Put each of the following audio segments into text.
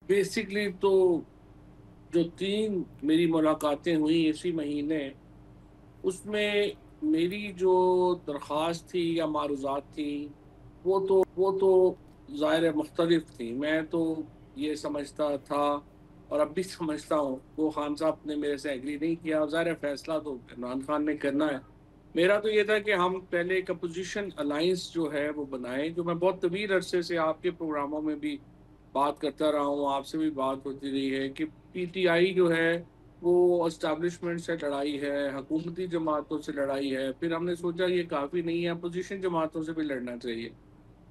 Basically तो जो 3 मेरी मुलाकातें हुई इसी महीने, उसमें मेरी जो दरख़्वास्त थी या मारूज़ात थी, वो तो ज़ाहिर है मुख्तलिफ़ थी। मैं तो ये समझता था और अब भी समझता हूँ, वो ख़ान साहब ने मेरे से एग्री नहीं किया और ज़ाहिर है फ़ैसला तो इमरान ख़ान ने करना है। मेरा तो ये था कि हम पहले एक अपोज़िशन अलायंस जो है वो बनाएँ, जो मैं बहुत तवील अरसे से आपके प्रोग्रामों में भी बात करता रहा हूँ, आपसे भी बात होती रही है कि पीटीआई जो है, वो एस्टेब्लिशमेंट से लड़ाई है, हुकूमती जमातों से लड़ाई है। फिर हमने सोचा ये काफ़ी नहीं है, अपोज़िशन जमातों से भी लड़ना चाहिए।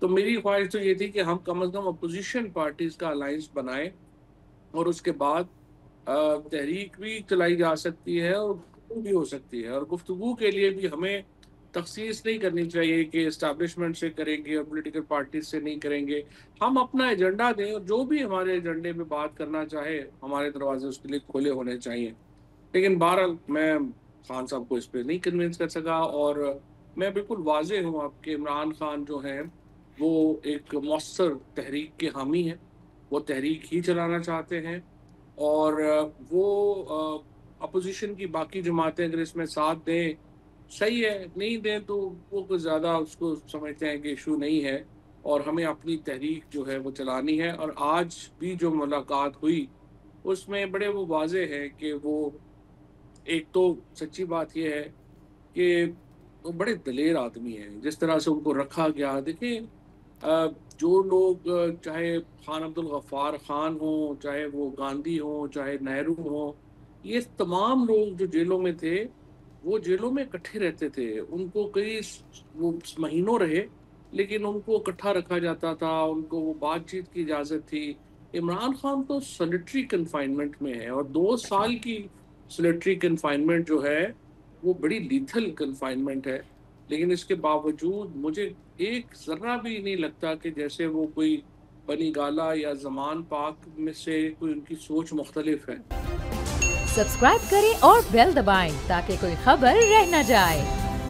तो मेरी ख्वाहिश तो ये थी कि हम कम से कम अपोज़िशन पार्टीज़ का अलायंस बनाएँ और उसके बाद तहरीक भी चलाई जा सकती है और गुफ्तगू भी हो सकती है और गुफ्तगू के लिए भी हमें तख़सीस नहीं करनी चाहिए कि एस्टेब्लिशमेंट से करेंगे और पॉलिटिकल पार्टीज़ से नहीं करेंगे। हम अपना एजेंडा दें और जो भी हमारे एजेंडे पे बात करना चाहे, हमारे दरवाज़े उसके लिए खुले होने चाहिए। लेकिन बहरहाल मैं खान साहब को इस पे नहीं कन्विंस कर सका और मैं बिल्कुल वाज़ेह हूँ अब कि इमरान खान जो हैं, वो एक मौस्तर तहरीक के हामी हैं। वो तहरीक ही चलाना चाहते हैं और वो अपोज़िशन की बाकी जमातें अगर इसमें साथ दें, सही है, नहीं दें तो वो कुछ ज़्यादा उसको समझते हैं कि इश्यू नहीं है और हमें अपनी तहरीक जो है वो चलानी है और आज भी जो मुलाकात हुई, उसमें बड़े वो वाज़ेह है कि वो एक तो सच्ची बात ये है कि वो बड़े दलेर आदमी हैं, जिस तरह से उनको रखा गया देखिए जो लोग चाहे खान अब्दुल गफ़्फ़ार खान हों, चाहे वो गांधी हों, चाहे नेहरू हों, ये तमाम लोग जो जेलों में थे, वो जेलों में इकट्ठे रहते थे। उनको कई वो महीनों रहे, लेकिन उनको इकट्ठा रखा जाता था, उनको वो बातचीत की इजाज़त थी। इमरान खान तो सॉलिटरी कन्फाइनमेंट में है और 2 साल की सॉलिटरी कन्फाइनमेंट जो है, वो बड़ी लीथल कन्फाइनमेंट है। लेकिन इसके बावजूद मुझे एक ज़र्रा भी नहीं लगता कि जैसे वो कोई बनी गाला या ज़मान पाक में से कोई उनकी सोच मुख्तलिफ है। सब्सक्राइब करें और बेल दबाएं ताकि कोई खबर रह न जाए।